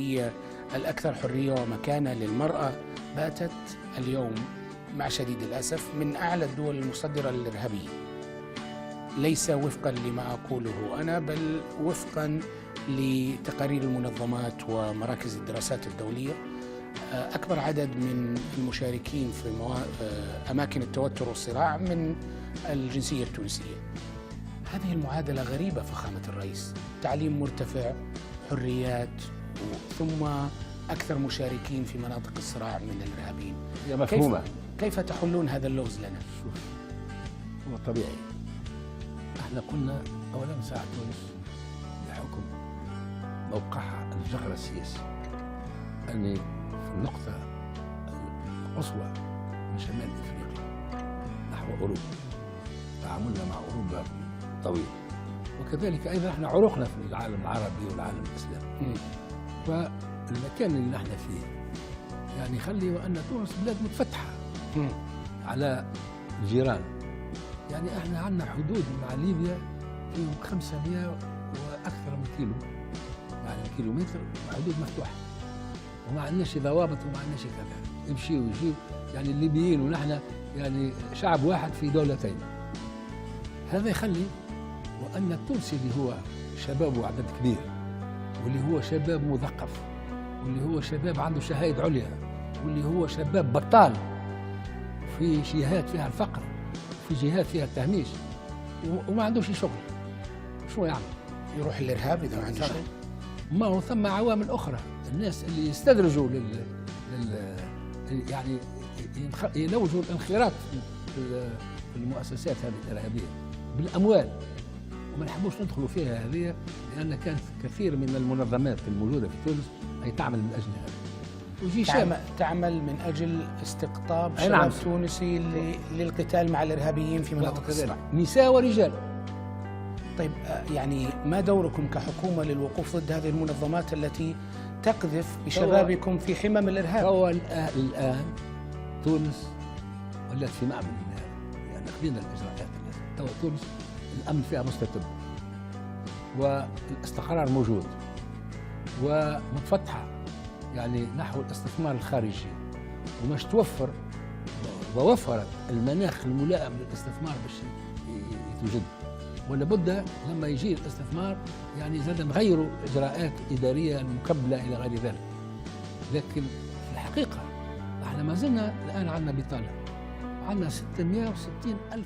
العربية الأكثر حرية ومكانة للمرأة باتت اليوم مع شديد الأسف من أعلى الدول المصدرة للإرهابيين، ليس وفقا لما أقوله أنا بل وفقا لتقارير المنظمات ومراكز الدراسات الدولية. أكبر عدد من المشاركين في أماكن التوتر والصراع من الجنسية التونسية. هذه المعادلة غريبة فخامة الرئيس، تعليم مرتفع، حريات، ثم أكثر مشاركين في مناطق الصراع من الإرهابيين. هي مفهومة. كيف تحلون هذا اللغز لنا؟ شوف، هو طبيعي. احنا قلنا أولا ساعة تونس بحكم موقعها الجغرافي السياسي أني في النقطة القصوى من شمال إفريقيا نحو أوروبا، تعاملنا مع أوروبا طويل، وكذلك أيضا احنا عروقنا في العالم العربي والعالم الإسلامي. فالمكان اللي نحن فيه يعني يخلي وأن تونس بلاد متفتحة على الجيران. يعني احنا عندنا حدود مع ليبيا فيهم 500 وأكثر من كيلو، يعني كيلومتر حدود مفتوحة، وما عندناش ضوابط وما عندناش كذا، يمشيوا ويجيوا يعني الليبيين ونحن يعني شعب واحد في دولتين. هذا يخلي وأن التونسي اللي هو شبابه عدد كبير، واللي هو شباب مثقف، واللي هو شباب عنده شهادة عليا، واللي هو شباب بطال في جهات فيها الفقر، في جهات فيها التهميش، وما عندوش شغل، شو يعمل؟ يروح الإرهاب إذا ما عنده شغل. ما هو ثم عوامل أخرى، الناس اللي يستدرجوا يعني يلوجوا الانخراط في المؤسسات هذه الإرهابية بالأموال، وما نحبوش ندخلوا فيها هذه، لأن كانت كثير من المنظمات الموجودة في تونس أي تعمل من أجل هذا. ويجي تعمل من أجل استقطاب شباب تونسي للقتال مع الإرهابيين في مناطق الصراع، نساء ورجال. طيب يعني ما دوركم كحكومة للوقوف ضد هذه المنظمات التي تقذف بشبابكم في حمم الإرهاب؟ هو الآن تونس ولات في معمل من هذا، يعني أخذنا الإجراءات. تونس الأمن فيها مستتب، والاستقرار موجود، ومتفتحة يعني نحو الاستثمار الخارجي، ومش توفر ووفرت المناخ الملائم للاستثمار باش يتوجد. ولا بد لما يجي الاستثمار يعني زاد نغيروا اجراءات اداريه مكبله الى غير ذلك. لكن في الحقيقه احنا ما زلنا الان عندنا بطاله، عندنا 660,000.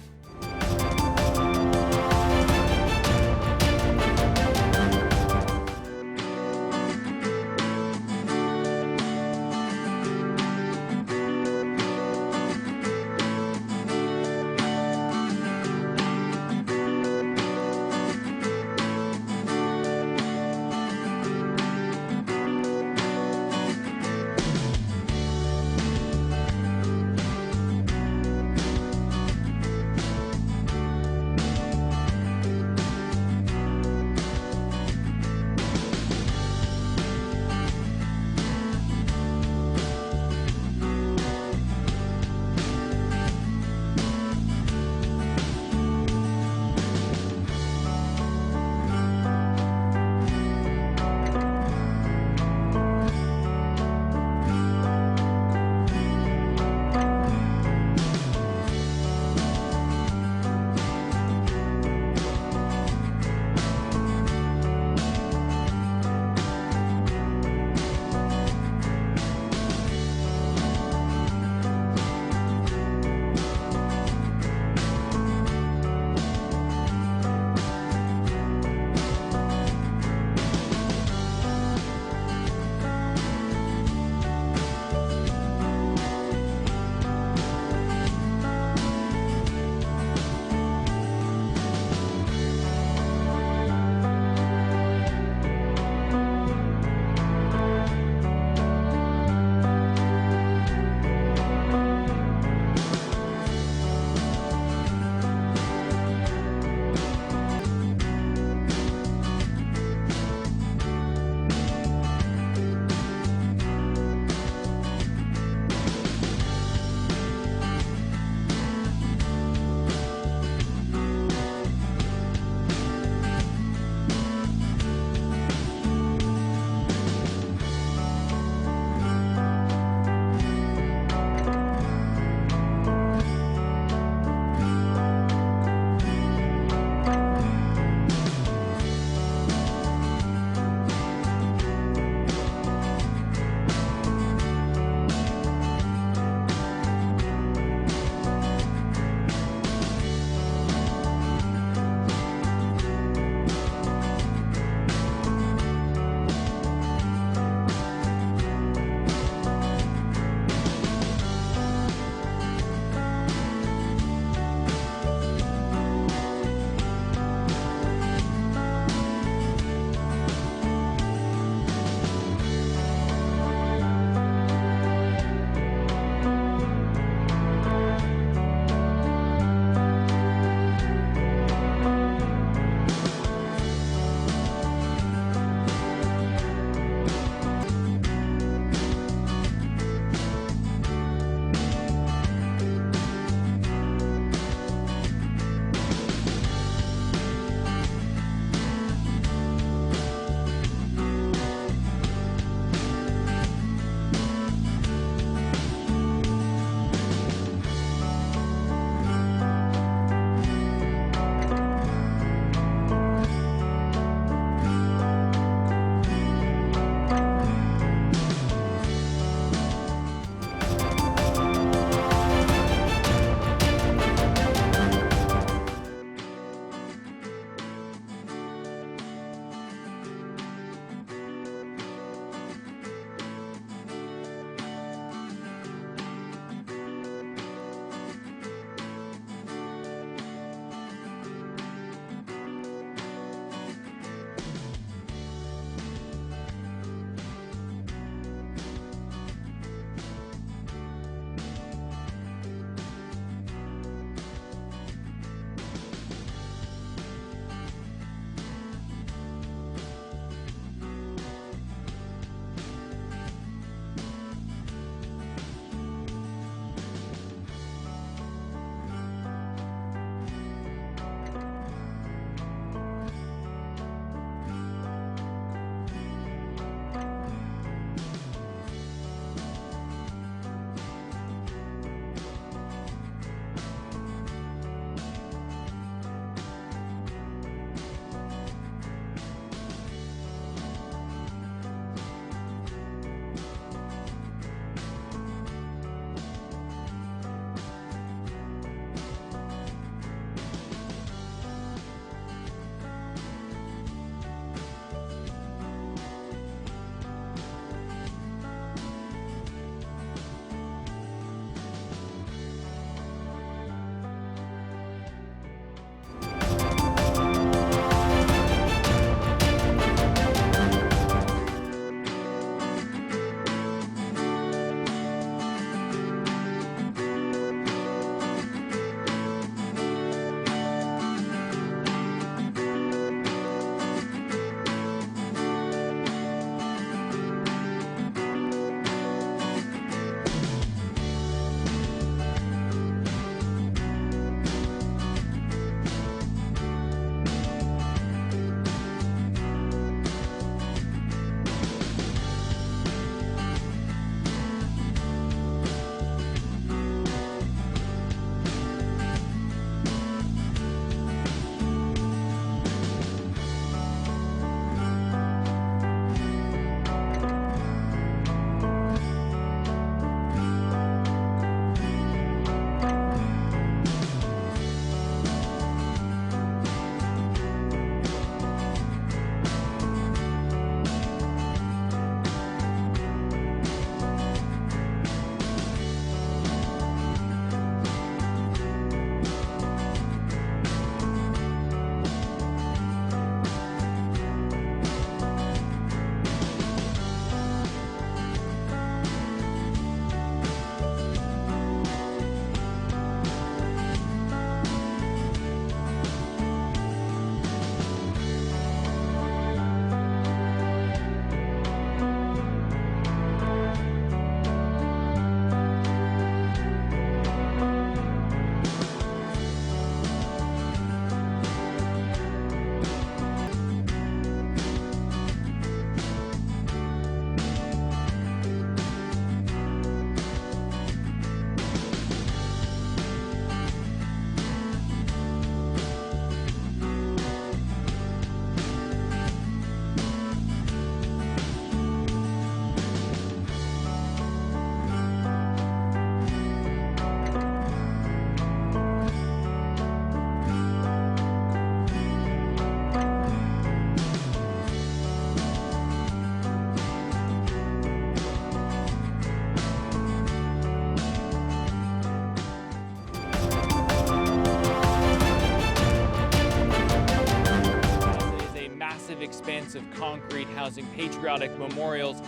blocks of concrete housing patriotic memorials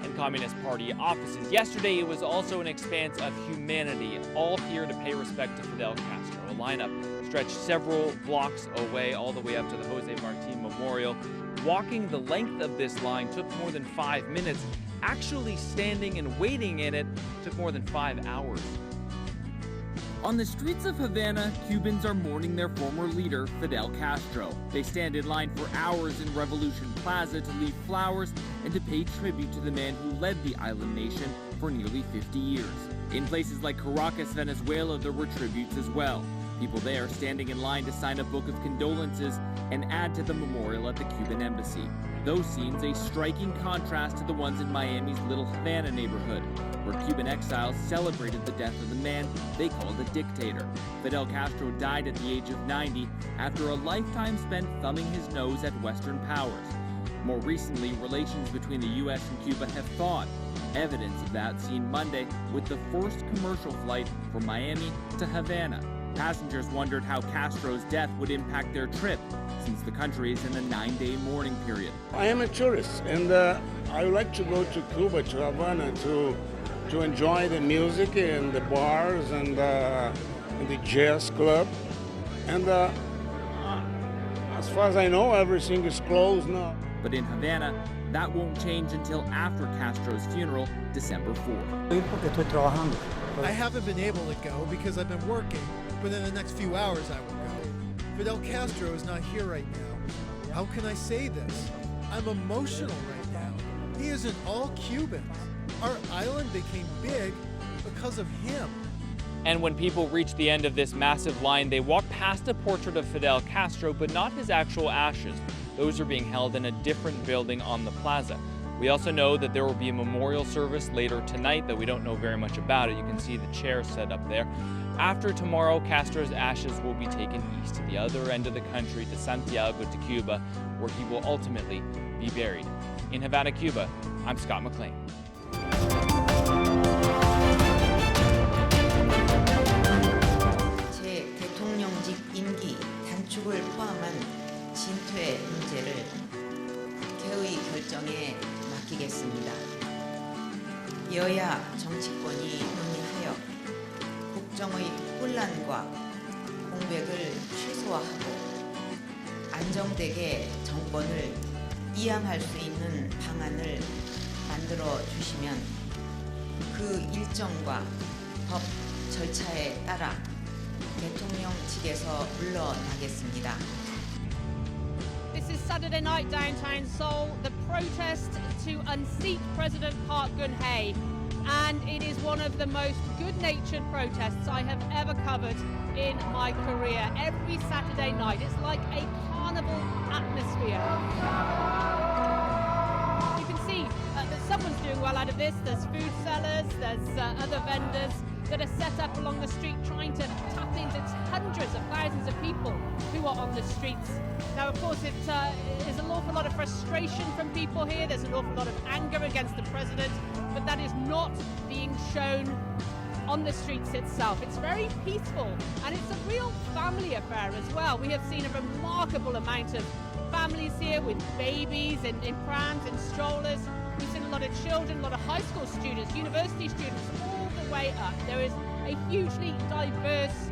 and Communist Party offices. Yesterday, it was also an expanse of humanity, all here to pay respect to Fidel Castro. A lineup stretched several blocks away, all the way up to the Jose Marti Memorial. Walking the length of this line took more than 5 minutes. Actually standing and waiting in it took more than 5 hours. On the streets of Havana, Cubans are mourning their former leader, Fidel Castro. They stand in line for hours in Revolution Plaza to leave flowers and to pay tribute to the man who led the island nation for nearly 50 years. In places like Caracas, Venezuela, there were tributes as well. People there standing in line to sign a book of condolences and add to the memorial at the Cuban embassy. Those scenes a striking contrast to the ones in Miami's Little Havana neighborhood, where Cuban exiles celebrated the death of the man they called a dictator. Fidel Castro died at the age of 90 after a lifetime spent thumbing his nose at Western powers. More recently, relations between the U.S. and Cuba have thawed. Evidence of that seen Monday with the first commercial flight from Miami to Havana. Passengers wondered how Castro's death would impact their trip, since the country is in a 9-day mourning period. I am a tourist, and I would like to go to Cuba, to Havana, to enjoy the music and the bars and the jazz club. And as far as I know, everything is closed now. But in Havana, that won't change until after Castro's funeral, December 4th. I haven't been able to go because I've been working, but in the next few hours I will go. Fidel Castro is not here right now. How can I say this? I'm emotional right now. He isn't all Cubans. Our island became big because of him. And when people reach the end of this massive line, they walk past a portrait of Fidel Castro, but not his actual ashes. Those are being held in a different building on the plaza. We also know that there will be a memorial service later tonight, though we don't know very much about it. You can see the chairs set up there. After tomorrow, Castro's ashes will be taken east to the other end of the country, to Santiago, to Cuba, where he will ultimately be buried. In Havana, Cuba, I'm Scott McLean. 제 대통령직 임기 단축을 포함한 진퇴 문제를 개의 결정에 맡기겠습니다. 여야 정치권이 논의하여 국정의 혼란과 공백을 최소화하고 안정되게 정권을 이양할 수 있는 방안을 만들어 주시면 그 일정과 법 절차에 따라 대통령 측에서 물러나겠습니다. This is Saturday night downtown Seoul, the protest to unseat President Park Geun-hye. And it is one of the most good-natured protests I have ever covered in my career. Every Saturday night, it's like a carnival atmosphere. You can see that someone's doing well out of this. There's food sellers, there's other vendors that are set up along the street trying to tap into hundreds of thousands of people who are on the streets. Now, of course, there's an awful lot of frustration from people here. There's an awful lot of anger against the president, but that is not being shown on the streets itself. It's very peaceful, and it's a real family affair as well. We have seen a remarkable amount of families here with babies in prams and strollers. We've seen a lot of children, a lot of high school students, university students, all the way up. There is a hugely diverse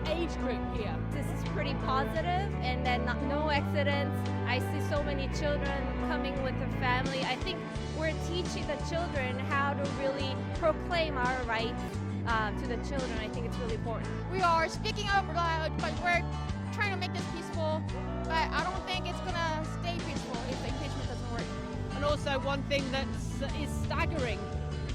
age group here. This is pretty positive, and then no accidents. I see so many children coming with their family. I think we're teaching the children how to really proclaim our rights to the children. I think it's really important. We are speaking up loud, but we're trying to make this peaceful, but I don't think it's gonna stay peaceful if the impeachment doesn't work. And also one thing that is staggering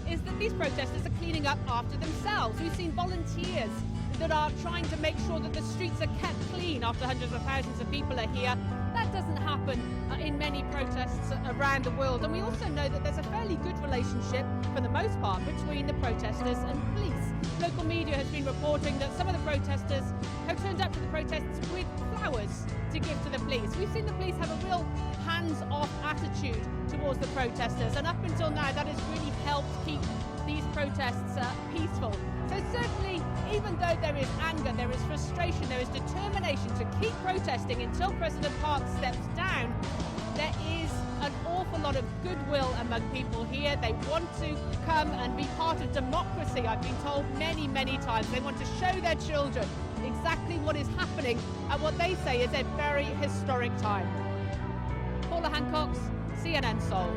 is that these protesters are cleaning up after themselves. We've seen volunteers that are trying to make sure that the streets are kept clean after hundreds of thousands of people are here. That doesn't happen in many protests around the world. And we also know that there's a fairly good relationship, for the most part, between the protesters and police. Local media has been reporting that some of the protesters have turned up to the protests with flowers to give to the police. We've seen the police have a real hands-off attitude towards the protesters, and up until now that has really helped keep these protests peaceful. So certainly, even though there is anger, there is frustration, there is determination to keep protesting until President Park steps down, there is awful lot of goodwill among people here. They want to come and be part of democracy. I've been told many, many times. They want to show their children exactly what is happening at what they say is a very historic time. Paula Hancock, CNN Seoul.